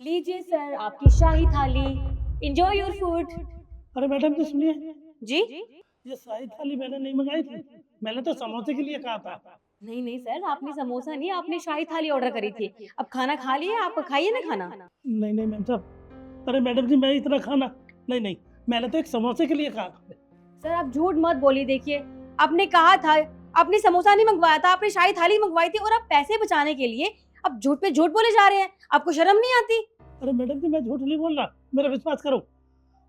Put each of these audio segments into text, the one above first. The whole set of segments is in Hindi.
लीजिए सर आपकी शाही थाली। Enjoy your food. अरे मैडम जी सुनिए, जी। ये शाही थाली मैंने नहीं मंगाई थी। मैंने तो समोसे के लिए कहा था। नहीं नहीं सर, आपने समोसा नहीं, आपने शाही थाली ऑर्डर करी थी। अब खाना खा लिया, आप खाइए ना खाना। नहीं नहीं मैम साहब, अरे मैडम जी मैं इतना खाना नहीं नहीं, मैंने तो एक समोसे के लिए कहा था। सर आप झूठ मत बोलिए। देखिए, आपने कहा था, आपने समोसा नहीं मंगवाया था, आपने शाही थाली मंगवाई थी और आप पैसे बचाने के लिए अब झूठ पे झूठ बोले जा रहे हैं। आपको शर्म नहीं आती? अरे मैडम जी मैं झूठ नहीं बोल रहा, मेरा विश्वास करो।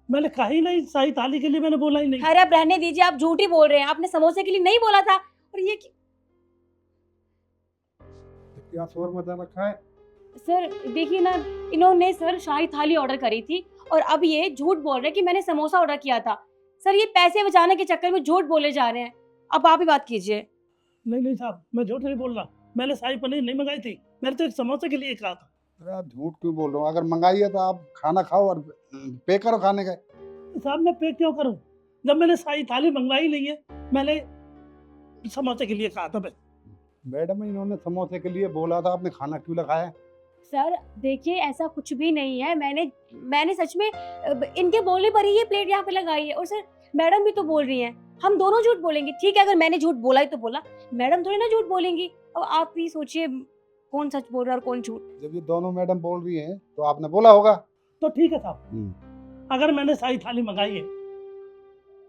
मैंने कहा ही नहीं, शाही थाली के लिए मैंने बोला ही नहीं। अरे अब रहने दीजिए, आप झूठ ही बोल रहे हैं। आपने समोसे के लिए नहीं बोला था। और ये क्या शोर मचा रखा है? सर देखिए ना, इन्होंने सर शाही थाली ऑर्डर करी थी और अब ये झूठ बोल रहे हैं कि मैंने समोसा ऑर्डर किया था। सर ये पैसे बचाने के चक्कर में झूठ बोले जा रहे हैं। अब आप ही बात कीजिए। नहीं नहीं साहब, मैं झूठ नहीं बोल रहा। मैंने शाही पनीर नहीं मंगाई थी, मैंने तो एक समोसे के लिए कहा था। अरे आप झूठ क्यों बोल रहे हो? अगर मंगाई है तो आप खाना खाओ और पे करो खाने का। साहब मैं पे क्यों करूं, जब मैंने शाही थाली मंगवाई नहीं है। मैंने समोसे के लिए कहा था बस। मैडम इन्होंने समोसे के लिए बोला था, आपने खाना क्यों लगाया? सर देखिए, ऐसा कुछ भी नहीं है। मैंने सच में इनके बोलने पर ही ये प्लेट यहाँ पे लगाई है। और सर मैडम भी तो बोल रही हैं, हम दोनों झूठ बोलेंगे। ठीक है, अगर मैंने झूठ बोला ही तो बोला, मैडम थोड़ी ना झूठ बोलेंगी। अब आप ही सोचिए कौन सच बोल रहा है और कौन झूठ। जब ये दोनों मैडम बोल रही हैं तो आपने बोला होगा। तो ठीक है साहब, अगर मैंने शाही थाली मंगाई है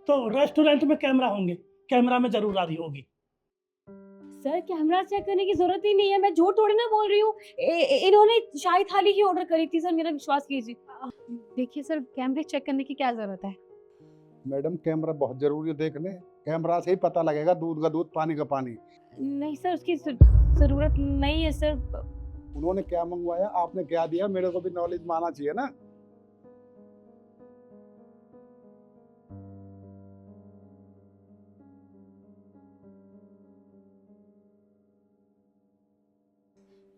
तो रेस्टोरेंट में कैमरा होंगे, कैमरा में जरूर आ रही होगी। सर कैमरा चेक करने की जरूरत ही नहीं है, मैं झूठ थोड़ी ना बोल रही हूँ। इन्होंने शाही थाली ही ऑर्डर करी थी। सर मेरा विश्वास कीजिए। देखिए सर, कैमरे चेक करने की क्या जरूरत है? मैडम कैमरा बहुत जरूरी है देखने, कैमरा से ही पता लगेगा दूध का दूध पानी का पानी। नहीं सर, उसकी जरूरत नहीं है सर। उन्होंने क्या मंगवाया, आपने क्या दिया, मेरे को भी नॉलेज में आना चाहिए ना।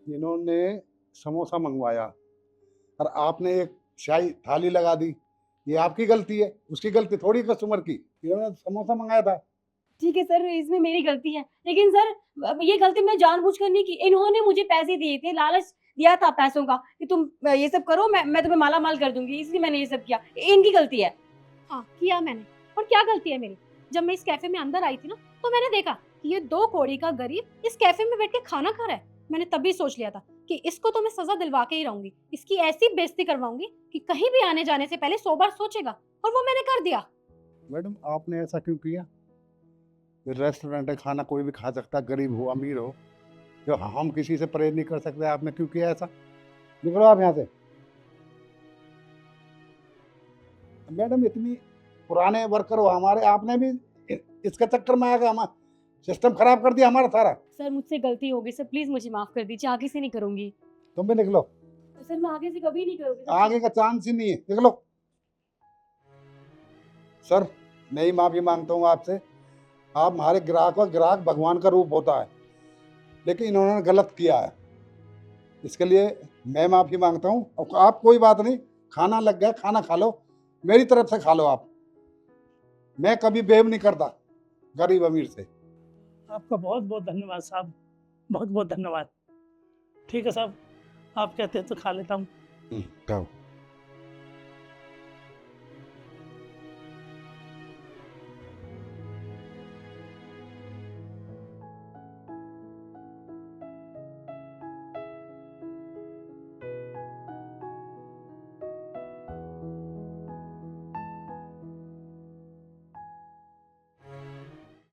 इन्होंने समोसा मंगवाया और आपने एक शाही थाली लगा दी। ये आपकी गलती है, उसकी गलती थोड़ी कस्टमर की। इन्होंने समोसा मंगाया था। ठीक है सर, इसमें मेरी गलती है, लेकिन सर अब ये गलती मैं जानबूझकर नहीं की। इन्होंने मुझे पैसे दिए थे, लालच दिया था पैसों का कि तुम ये सब करो, मैं तुम्हें माला माल कर दूंगी, इसलिए मैंने ये सब किया। इनकी गलती है। हाँ किया मैंने। और क्या गलती है मेरी? जब मैं इस कैफे में अंदर आई थी ना, तो मैंने देखा कि ये 2 कौड़ी का गरीब इस कैफे में बैठ के खाना खा रहा है। मैंने तभी सोच लिया था कि इसको तो मैं सजा दिलवा के ही रहूंगी। इसकी ऐसी बेइज्जती करवाऊंगी कि कहीं भी आने जाने से पहले 100 बार सोचेगा। और वो मैंने कर दिया। मैडम आपने ऐसा क्यों किया? रेस्टोरेंट है, खाना कोई भी खा सकता है, गरीब हो अमीर हो, जो हम किसी से परहेज नहीं कर सकते। आपने क्यों किया ऐसा? निकलो आप यहाँ से। मैडम इतनी पुराने वर्कर हो हमारे, आपने भी इसके चक्कर में आकर हमारा सिस्टम खराब कर दिया हमारा सारा। सर मुझसे गलती हो गई सर, प्लीज मुझे माफ कर दीजिए, आगे से नहीं करूंगी। तुम भी निकलो, सर मैं आगे से कभी नहीं करूंगी सर। आगे का चांस ही नहीं है, निकलो। सर मैं ही माफी मांगता हूँ आपसे। आप हमारे ग्राहक और ग्राहक भगवान का रूप होता है, लेकिन इन्होंने गलत किया है, इसके लिए मैं माफी मांगता हूँ। और आप कोई बात नहीं, खाना लग गया, खाना खा लो, मेरी तरफ से खा लो आप। मैं कभी बेब नहीं करता गरीब अमीर से। आपका बहुत बहुत धन्यवाद साहब, बहुत बहुत धन्यवाद। ठीक है साहब, आप कहते हैं तो खा लेता हूँ। खाओ।